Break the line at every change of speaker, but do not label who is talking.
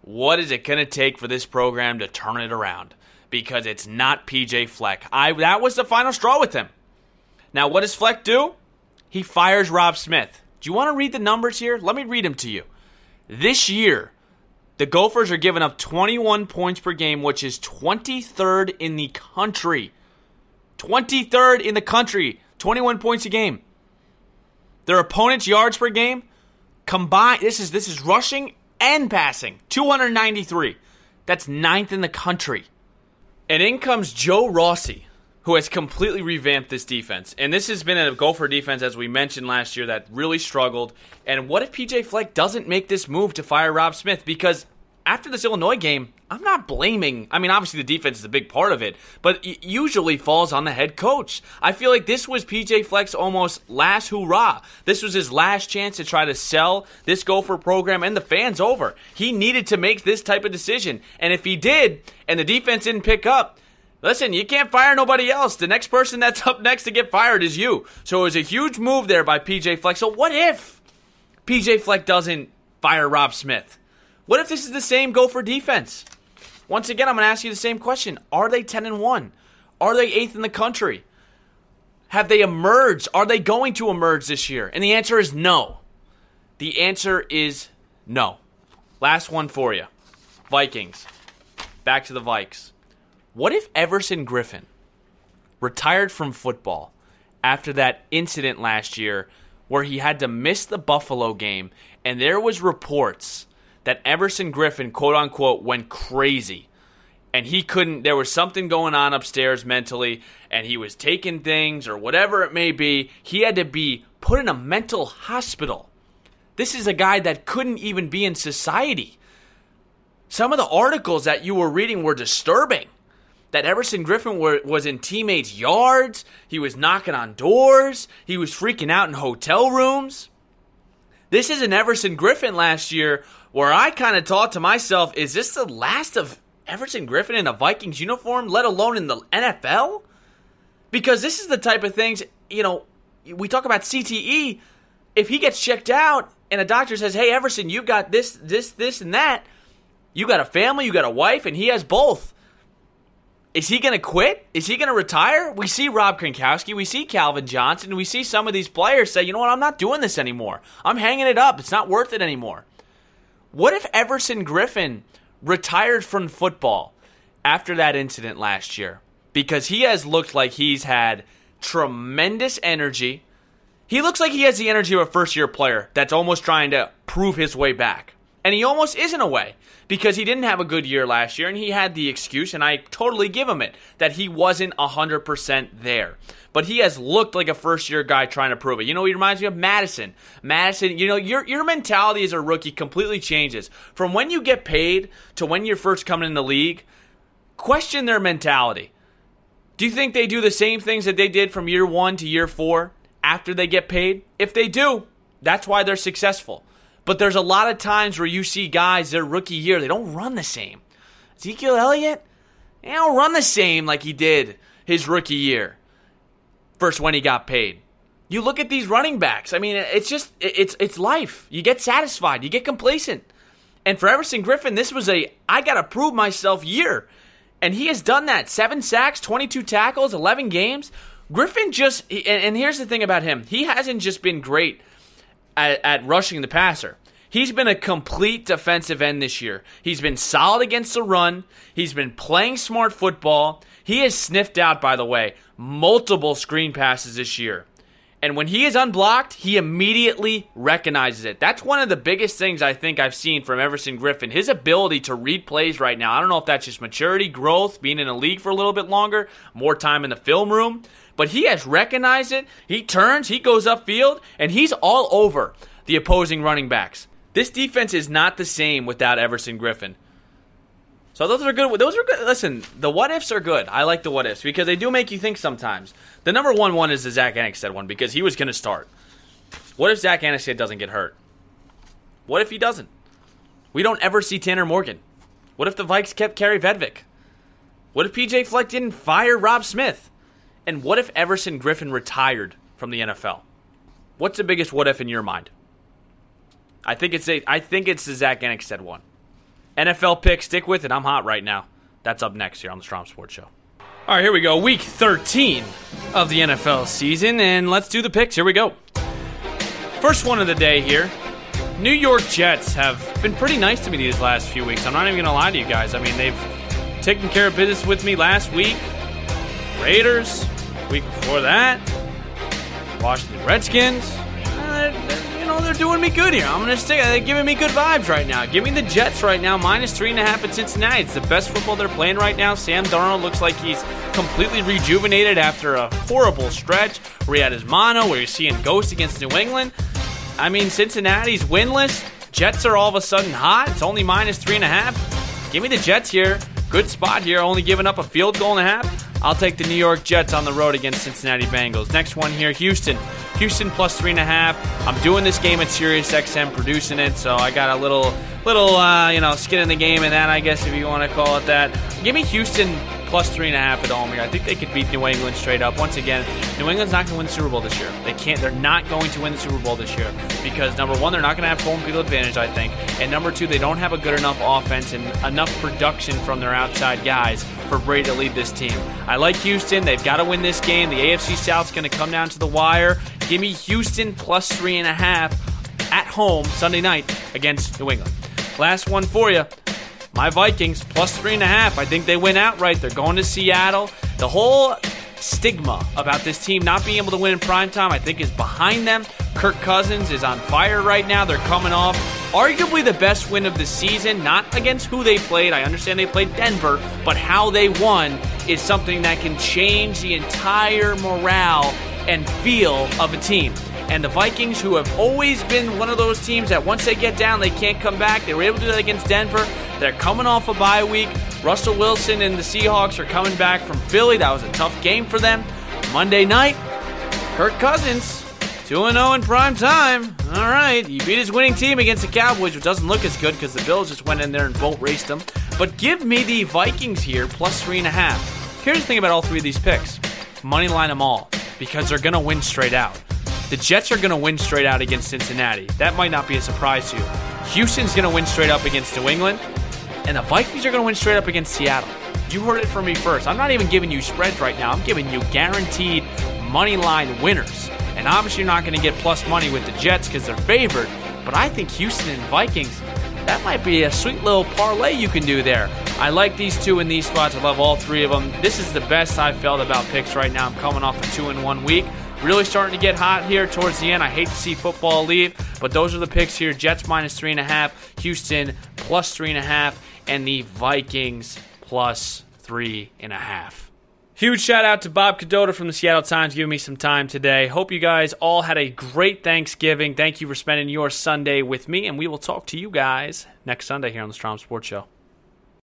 what is it going to take for this program to turn it around? Because it's not PJ Fleck. That was the final straw with him. Now, what does Fleck do? He fires Rob Smith. Do you want to read the numbers here? Let me read them to you. This year, the Gophers are giving up 21 points per game, which is 23rd in the country. 23rd in the country. 21 points a game. Their opponent's yards per game combined, this is rushing and passing, 293. That's 9th in the country. And in comes Joe Rossi, who has completely revamped this defense. And this has been a Gopher defense, as we mentioned last year, that really struggled. And what if PJ Fleck doesn't make this move to fire Rob Smith? Because after this Illinois game, I'm not blaming. I mean, obviously the defense is a big part of it, but it usually falls on the head coach. I feel like this was PJ Fleck's almost last hurrah. This was his last chance to try to sell this Gopher program and the fans over. He needed to make this type of decision. And if he did, and the defense didn't pick up, listen, you can't fire nobody else. The next person that's up next to get fired is you. So it was a huge move there by PJ Fleck. So what if PJ Fleck doesn't fire Rob Smith? What if this is the same Gopher defense? Once again, I'm going to ask you the same question. Are they 10-1? Are they 8th in the country? Have they emerged? Are they going to emerge this year? And the answer is no. The answer is no. Last one for you. Vikings. Back to the Vikes. What if Everson Griffin retired from football after that incident last year where he had to miss the Buffalo game, and there was reports that Everson Griffin, quote-unquote, went crazy, and there was something going on upstairs mentally, and he was taking things or whatever it may be. He had to be put in a mental hospital. This is a guy that couldn't even be in society. Some of the articles that you were reading were disturbing. That Everson Griffin was in teammates' yards, he was knocking on doors, he was freaking out in hotel rooms. This is an Everson Griffin last year where I kind of thought to myself, is this the last of Everson Griffin in a Vikings uniform, let alone in the NFL? Because this is the type of things, we talk about CTE. If he gets checked out and a doctor says, hey, Everson, you've got this, and that, you got a family, you got a wife, and he has both. Is he going to quit? Is he going to retire? We see Rob Gronkowski. We see Calvin Johnson. We see some of these players say, you know what, I'm not doing this anymore. I'm hanging it up. It's not worth it anymore. What if Everson Griffin retired from football after that incident last year? Because he has looked like he's had tremendous energy. He looks like he has the energy of a first-year player that's almost trying to prove his way back. And he almost is in a way, because he didn't have a good year last year, and he had the excuse, and I totally give him it, that he wasn't 100% there. But he has looked like a first-year guy trying to prove it. He reminds me of Madison. Madison, your mentality as a rookie completely changes. From when you get paid to when you're first coming in the league, question their mentality. Do you think they do the same things that they did from year 1 to year 4 after they get paid? If they do, that's why they're successful. But there's a lot of times where you see guys, their rookie year, they don't run the same. Ezekiel Elliott, they don't run the same like he did his rookie year. First when he got paid. You look at these running backs. I mean, it's life. You get satisfied. You get complacent. And for Everson Griffin, this was I got to prove myself year. And he has done that. 7 sacks, 22 tackles, 11 games. Griffin and here's the thing about him. He hasn't just been great at rushing the passer. He's been a complete defensive end this year. He's been solid against the run. He's been playing smart football. He has sniffed out, by the way, multiple screen passes this year. And when he is unblocked, he immediately recognizes it. That's one of the biggest things I think I've seen from Everson Griffin. His ability to read plays right now. I don't know if that's just maturity, growth, being in the league for a little bit longer, more time in the film room. But he has recognized it. He turns, he goes upfield, and he's all over the opposing running backs. This defense is not the same without Everson Griffin. So those are good. Listen, the what-ifs are good. I like the what-ifs because they do make you think sometimes. The number one is the Zach Annexstad one because he was going to start. What if Zach Annexstad doesn't get hurt? What if he doesn't? We don't ever see Tanner Morgan. What if the Vikes kept Kerry Vedvik? What if PJ Fleck didn't fire Rob Smith? And what if Everson Griffin retired from the NFL? What's the biggest what if in your mind? I think it's the Zach Annexstad one. NFL pick, stick with it. I'm hot right now. That's up next here on the Strom Sports Show. All right, here we go. Week 13 of the NFL season, and let's do the picks. Here we go. First one of the day here. New York Jets have been pretty nice to me these last few weeks. I'm not even going to lie to you guys. I mean, they've taken care of business with me last week. Raiders, week before that. Washington Redskins. They're doing me good here. I'm going to stick. They're giving me good vibes right now. Give me the Jets right now, -3.5 at Cincinnati. It's the best football they're playing right now. Sam Darnold looks like he's completely rejuvenated after a horrible stretch where he had his mono, where you're seeing ghosts against New England. I mean, Cincinnati's winless. Jets are all of a sudden hot. It's only -3.5. Give me the Jets here. Good spot here, only giving up a field goal and a half. I'll take the New York Jets on the road against Cincinnati Bengals. Next one here, Houston. Houston +3.5. I'm doing this game at SiriusXM, producing it, so I got a little skin in the game in that, I guess, if you want to call it that. Give me Houston +3.5 at home here. I think they could beat New England straight up. Once again, New England's not going to win the Super Bowl this year. They can't. They're not going to win the Super Bowl this year because, number one, they're not going to have home field advantage, I think, and number two, they don't have a good enough offense and enough production from their outside guys for Brady to lead this team. I like Houston. They've got to win this game. The AFC South's going to come down to the wire. Give me Houston +3.5 at home Sunday night against New England. Last one for you. My Vikings +3.5. I think they win outright. They're going to Seattle. The whole stigma about this team not being able to win in primetime, I think, is behind them. Kirk Cousins is on fire right now. They're coming off arguably the best win of the season, not against who they played. I understand they played Denver, but how they won is something that can change the entire morale and feel of a team. And the Vikings, who have always been one of those teams that once they get down, they can't come back. They were able to do that against Denver. They're coming off a bye week. Russell Wilson and the Seahawks are coming back from Philly. That was a tough game for them. Monday night, Kirk Cousins, 2-0 in prime time. All right, he beat his winning team against the Cowboys, which doesn't look as good because the Bills just went in there and boat raced them. But give me the Vikings here +3.5. Here's the thing about all three of these picks. Money line them all because they're going to win straight out. The Jets are going to win straight out against Cincinnati. That might not be a surprise to you. Houston's going to win straight up against New England. And the Vikings are going to win straight up against Seattle. You heard it from me first. I'm not even giving you spreads right now. I'm giving you guaranteed money line winners. And obviously you're not going to get plus money with the Jets because they're favored. But I think Houston and Vikings, that might be a sweet little parlay you can do there. I like these two in these spots. I love all three of them. This is the best I've felt about picks right now. I'm coming off a 2-in-1 week. Really starting to get hot here towards the end. I hate to see football leave, but those are the picks here. Jets -3.5, Houston +3.5, and the Vikings +3.5. Huge shout out to Bob Cadota from the Seattle Times giving me some time today. Hope you guys all had a great Thanksgiving. Thank you for spending your Sunday with me, and we will talk to you guys next Sunday here on the Strom Sports Show.